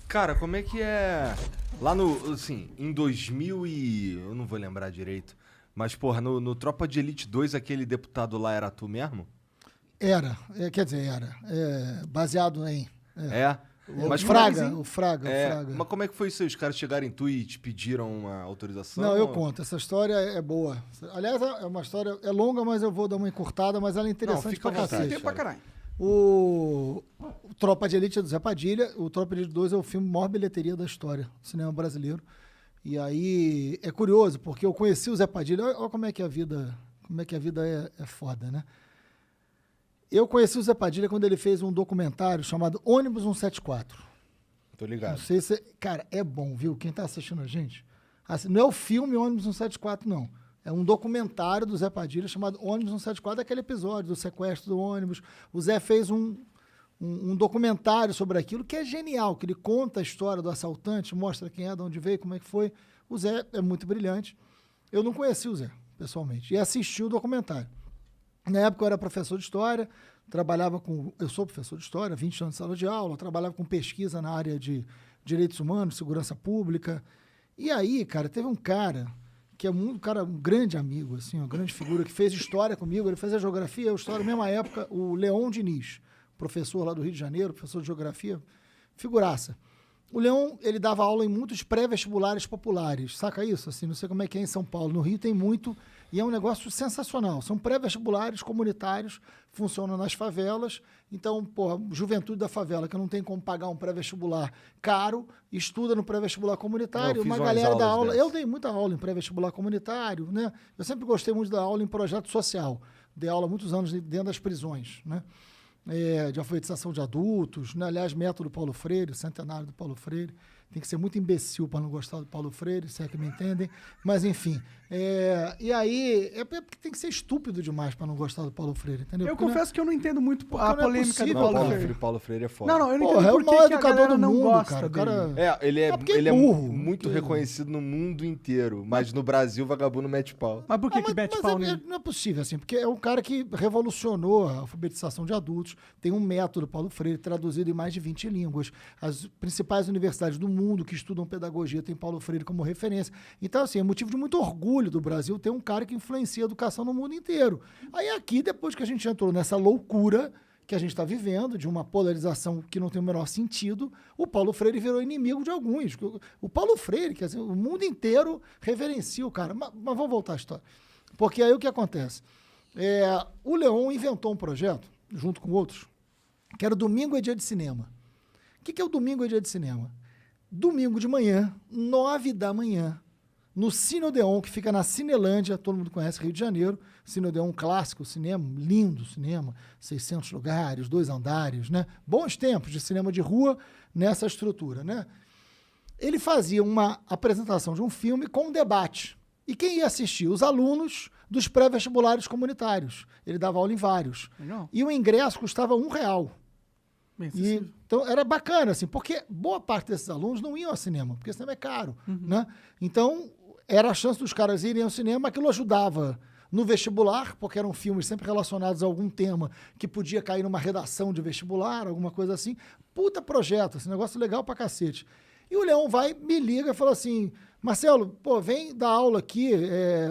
Cara, como é que é... Lá no, assim, em 2000 e... Eu não vou lembrar direito. Mas, porra, no Tropa de Elite 2, aquele deputado lá era tu mesmo? Quer dizer, era. Baseado em... É? Mas O Fraga. Mas como é que foi isso aí? Os caras chegaram em tu e te pediram uma autorização? Não, eu conto. Essa história é boa. Aliás, é uma história... É longa, mas eu vou dar uma encurtada, mas ela é interessante fica pra à vontade, cacete. Tempo pra caralho. O Tropa de Elite é do Zé Padilha. O Tropa de Elite 2 é o filme maior bilheteria da história do cinema brasileiro. E aí é curioso, porque eu conheci o Zé Padilha. Olha como é que a vida é foda, né? Eu conheci o Zé Padilha quando ele fez um documentário chamado Ônibus 174. Tô ligado. Não sei se... Cara, é bom, viu? Quem tá assistindo a gente... não é o filme Ônibus 174, não. É um documentário do Zé Padilha chamado Ônibus 174, aquele episódio do sequestro do ônibus. O Zé fez um documentário sobre aquilo que é genial, que ele conta a história do assaltante, mostra quem é, de onde veio, como é que foi. O Zé é muito brilhante. Eu não conheci o Zé, pessoalmente, e assisti o documentário. Na época eu era professor de história, eu sou professor de história, 20 anos de sala de aula, trabalhava com pesquisa na área de direitos humanos, segurança pública. E aí, cara, teve um cara que é um grande amigo, assim, uma grande figura, que fez história comigo, ele fez a geografia, a história, na mesma época, o Leon Diniz, professor lá do Rio de Janeiro, professor de geografia, figuraça. O Leon, ele dava aula em muitos pré-vestibulares populares, saca isso? Assim, não sei como é que é em São Paulo, no Rio tem muito, e é um negócio sensacional. São pré-vestibulares comunitários, funcionam nas favelas. Então, porra, juventude da favela, que não tem como pagar um pré-vestibular caro, estuda no pré-vestibular comunitário. Uma galera da aula... Eu dei muita aula em pré-vestibular comunitário, né? Eu sempre gostei muito da aula em projeto social. Dei aula há muitos anos dentro das prisões, né? De alfabetização de adultos, né? Aliás, método Paulo Freire, centenário do Paulo Freire. Tem que ser muito imbecil para não gostar do Paulo Freire, se é que me entendem. Mas, enfim. E aí, porque tem que ser estúpido demais para não gostar do Paulo Freire, entendeu? Eu confesso que eu não entendo muito a não é polêmica do possível, Paulo Freire. Paulo Freire é foda. Não, eu não Porra, entendo é o por maior que a educador galera do não mundo, gosta cara. O dele. cara... Ele é porque é muito burro. reconhecido no mundo inteiro, mas no Brasil o vagabundo mete pau. Mas por que que mete pau nele? Não é possível, assim, porque é um cara que revolucionou a alfabetização de adultos, tem um método Paulo Freire traduzido em mais de 20 línguas. As principais universidades do mundo que estudam pedagogia têm Paulo Freire como referência. Então, assim, é motivo de muito orgulho do Brasil ter um cara que influencia a educação no mundo inteiro. Aí aqui, depois que a gente entrou nessa loucura que a gente está vivendo, de uma polarização que não tem o menor sentido, o Paulo Freire virou inimigo de alguns. O Paulo Freire, quer dizer, o mundo inteiro reverencia o cara. Mas vamos voltar à história. Porque aí o que acontece? O Leon inventou um projeto, junto com outros, que era o Domingo é Dia de Cinema. O que é o Domingo é Dia de Cinema? Domingo de manhã, 9 da manhã, no Cine Odeon, que fica na Cinelândia, todo mundo conhece, Rio de Janeiro. Cine Odeon, clássico, cinema, lindo cinema, 600 lugares, 2 andares, né? Bons tempos de cinema de rua nessa estrutura, né? Ele fazia uma apresentação de um filme com um debate. E quem ia assistir? Os alunos dos pré-vestibulares comunitários. Ele dava aula em vários. Legal. E o ingresso custava R$1. Bem, Então, era bacana, assim, porque boa parte desses alunos não iam ao cinema, porque o cinema é caro, né? Então, era a chance dos caras irem ao cinema, aquilo ajudava no vestibular, porque eram filmes sempre relacionados a algum tema que podia cair numa redação de vestibular, alguma coisa assim. Puta projeto, esse negócio legal pra cacete. E o Leão me liga e fala assim, Marcelo, pô, vem dar aula aqui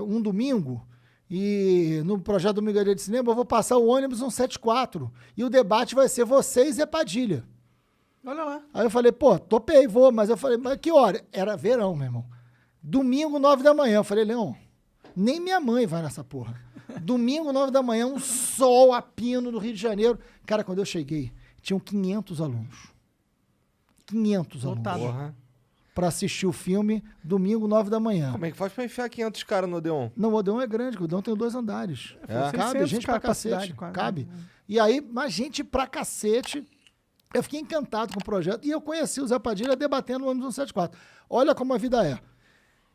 um domingo, e no projeto Domingo é Dia de Cinema eu vou passar o ônibus 174, e o debate vai ser você e Zé Padilha. olha lá. Aí eu falei, pô, topei, vou, mas eu falei, mas que hora? Era verão, meu irmão. Domingo, 9 da manhã. Eu falei, Leão, nem minha mãe vai nessa porra. Domingo, 9 da manhã, um sol a pino no Rio de Janeiro. Cara, quando eu cheguei, tinham 500 alunos. 500 Lotado. alunos. Porra. Pra assistir o filme, domingo, 9 da manhã. Como é que faz pra enfiar 500 caras no Odeon? Não, o Odeon é grande, o Odeon tem 2 andares. É? Cabe 600 gente pra capacidade, cacete. quase. Cabe. E aí, mas gente pra cacete. Eu fiquei encantado com o projeto. E eu conheci o Zé Padilha debatendo o ônibus 174. Olha como a vida é.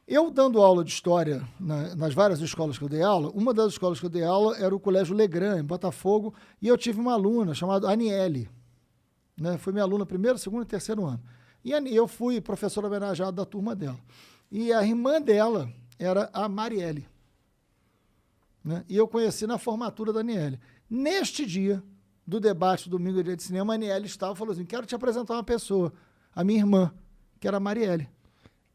Eu dando aula de história nas várias escolas que eu dei aula, uma das escolas que eu dei aula era o Colégio Legrand, em Botafogo, e eu tive uma aluna chamada Aniele. Né? Foi minha aluna primeiro, segundo e terceiro ano. E eu fui professor homenageado da turma dela. E a irmã dela era a Marielle. Né? E eu conheci na formatura da Aniele. Neste dia do debate do Domingo é Dia de Cinema, a Aniele estava e falou assim, quero te apresentar uma pessoa. a minha irmã, que era a Marielle.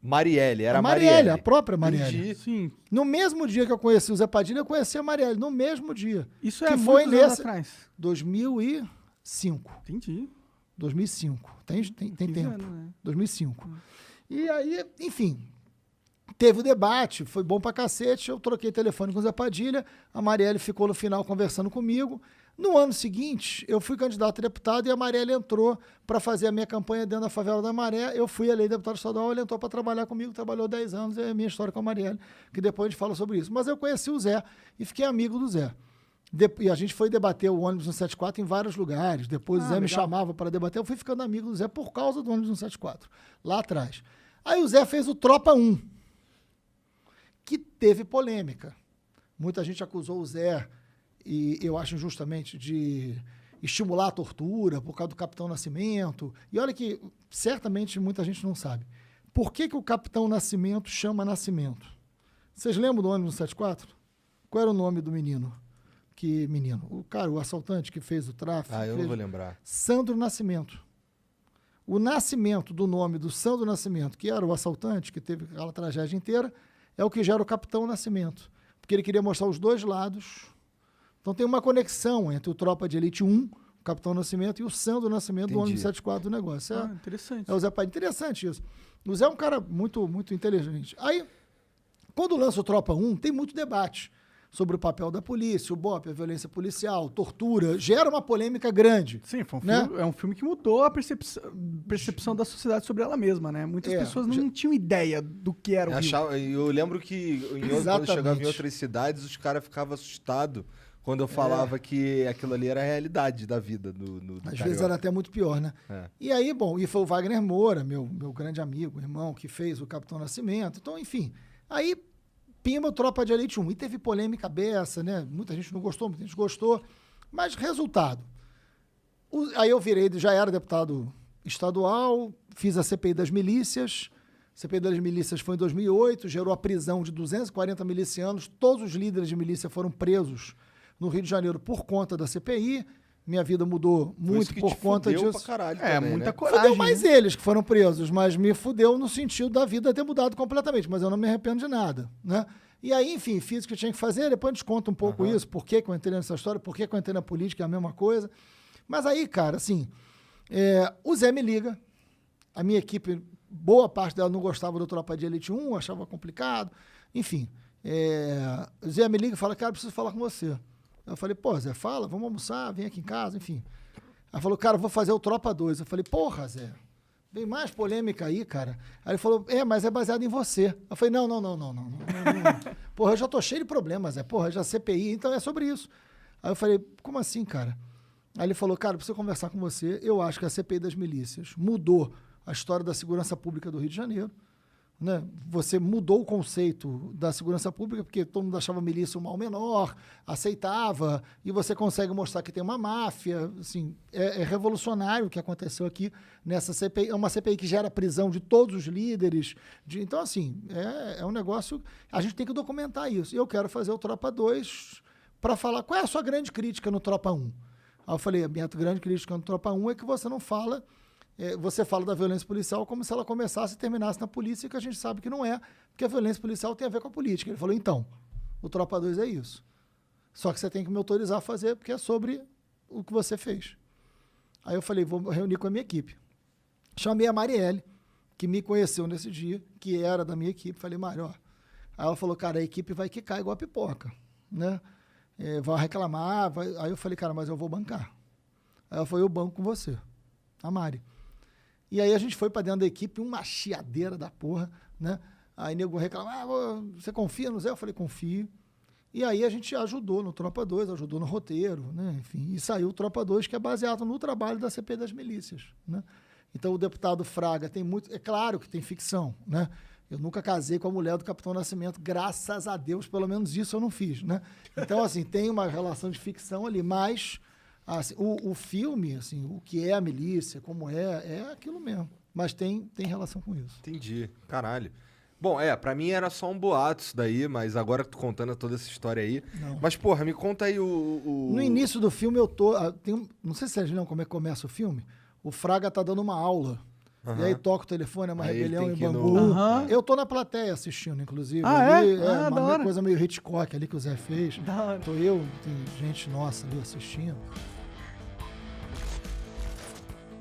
Marielle, era a Marielle. Marielle, a própria Marielle. Entendi. Sim. No mesmo dia que eu conheci o Zé Padilha, eu conheci a Marielle. No mesmo dia. Isso Que é foi muitos anos nesse- atrás. 2005. Entendi. 2005. Tem 15 tempo. anos, né? 2005. E aí, enfim, teve o debate, foi bom pra cacete, eu troquei telefone com o Zé Padilha, a Marielle ficou no final conversando comigo. No ano seguinte, eu fui candidato a deputado e a Marielle entrou para fazer a minha campanha dentro da favela da Maré. Eu fui eleito deputado estadual, ele entrou para trabalhar comigo, trabalhou 10 anos, é a minha história com a Marielle, que depois a gente fala sobre isso. Mas eu conheci o Zé e fiquei amigo do Zé. E a gente foi debater o ônibus 174 em vários lugares. Depois o Zé me legal. chamava para debater. Eu fui ficando amigo do Zé por causa do ônibus 174, lá atrás. Aí o Zé fez o Tropa 1, que teve polêmica. Muita gente acusou o Zé, e eu acho injustamente, de estimular a tortura por causa do Capitão Nascimento. E olha que certamente muita gente não sabe. Por que o Capitão Nascimento chama Nascimento? Vocês lembram do ônibus 174? Qual era o nome do menino? O cara, o assaltante que fez o tráfico. Ah, eu não vou lembrar. Sandro Nascimento. O nascimento do nome do Sandro Nascimento, que era o assaltante, que teve aquela tragédia inteira, é o que gera o Capitão Nascimento. Porque ele queria mostrar os dois lados. Então tem uma conexão entre o Tropa de Elite 1, o Capitão Nascimento, e o Sandro Nascimento do ônibus 74 do negócio. Interessante. É o Zé Padilha. Interessante isso. O Zé é um cara muito, muito inteligente. Aí, quando lança o Tropa 1, tem muito debate sobre o papel da polícia, o BOP, a violência policial, tortura. Gera uma polêmica grande. Sim, foi um né? filme, é um filme que mudou a percepção da sociedade sobre ela mesma, né? Muitas pessoas não tinham ideia do que era o Rio. Eu lembro que quando eu chegava em outras cidades, os caras ficavam assustados quando eu falava que aquilo ali era a realidade da vida do Às vezes era até muito pior, né? É. E aí, bom, e foi o Wagner Moura, meu grande amigo, irmão, que fez o Capitão Nascimento. Então, enfim, aí pimba o Tropa de Elite 1. E teve polêmica beça, né? Muita gente não gostou, muita gente gostou. Mas, resultado, aí eu virei, já era deputado estadual, fiz a CPI das milícias. A CPI das milícias foi em 2008, gerou a prisão de 240 milicianos. Todos os líderes de milícia foram presos no Rio de Janeiro por conta da CPI. Minha vida mudou muito por conta disso. Pra caralho É, também, muita né? coragem. Fudeu mais né? eles que foram presos, mas me fudeu no sentido da vida ter mudado completamente, mas eu não me arrependo de nada, né? E aí, enfim, fiz o que eu tinha que fazer, depois a gente conta um pouco isso, por que eu entrei nessa história, por que eu entrei na política, é a mesma coisa. Mas aí, cara, assim, o Zé me liga, a minha equipe, boa parte dela não gostava do Tropa de Elite 1, achava complicado, enfim. O Zé me liga e fala, cara, preciso falar com você. Eu falei, pô, Zé, fala, vamos almoçar, vem aqui em casa, enfim. Aí falou, cara, vou fazer o Tropa 2. Eu falei, porra, Zé, vem mais polêmica aí, cara. Aí ele falou, mas é baseado em você. Eu falei, não. Porra, eu já tô cheio de problemas, Zé. Porra, já CPI, então é sobre isso. Aí eu falei, como assim, cara? Aí ele falou, cara, preciso conversar com você. Eu acho que a CPI das milícias mudou a história da segurança pública do Rio de Janeiro. Né? Você mudou o conceito da segurança pública, porque todo mundo achava a milícia um mal menor, aceitava, e você consegue mostrar que tem uma máfia. Assim, é revolucionário o que aconteceu aqui nessa CPI. É uma CPI que gera prisão de todos os líderes. Então, assim, é um negócio... A gente tem que documentar isso. E eu quero fazer o Tropa 2 para falar qual é a sua grande crítica no Tropa 1. Aí eu falei, a minha grande crítica no Tropa 1 é que você não fala... Você fala da violência policial como se ela começasse e terminasse na polícia, que a gente sabe que não é, porque a violência policial tem a ver com a política. Ele falou, então, o Tropa 2 é isso. Só que você tem que me autorizar a fazer, porque é sobre o que você fez. Aí eu falei, vou reunir com a minha equipe. Chamei a Marielle, que me conheceu nesse dia, que era da minha equipe. Falei, Mari, ó. Aí ela falou, cara, a equipe vai quicar igual a pipoca, né? Vai reclamar. Aí eu falei, cara, mas eu vou bancar. Aí ela falou, eu banco com você, a Mari. E aí a gente foi pra dentro da equipe, uma chiadeira da porra, né? Aí nego reclamava, você confia no Zé? Eu falei, confio. E aí a gente ajudou no Tropa 2, ajudou no roteiro, né? Enfim, e saiu o Tropa 2, que é baseado no trabalho da CPI das milícias, né? Então o deputado Fraga tem muito... É claro que tem ficção, né? Eu nunca casei com a mulher do Capitão Nascimento, graças a Deus, pelo menos isso eu não fiz, né? Então, assim, tem uma relação de ficção ali, mas... Assim, o filme, assim, o que é a milícia, como é aquilo mesmo. Mas tem relação com isso. Entendi. Caralho. Bom, pra mim era só um boato isso daí, mas agora tu contando toda essa história aí. Não. Mas, porra, me conta aí No início do filme eu tô... não sei se vocês lembram como é que começa o filme. O Fraga tá dando uma aula E aí toca o telefone, é uma Aí ele rebelião tem em que ir no- Bangu. Aham. Eu tô na plateia assistindo, inclusive. Ah, ali, é? Ah, da uma hora. coisa meio Hitchcock ali que o Zé fez. Da hora. Tô eu, tem gente nossa ali assistindo.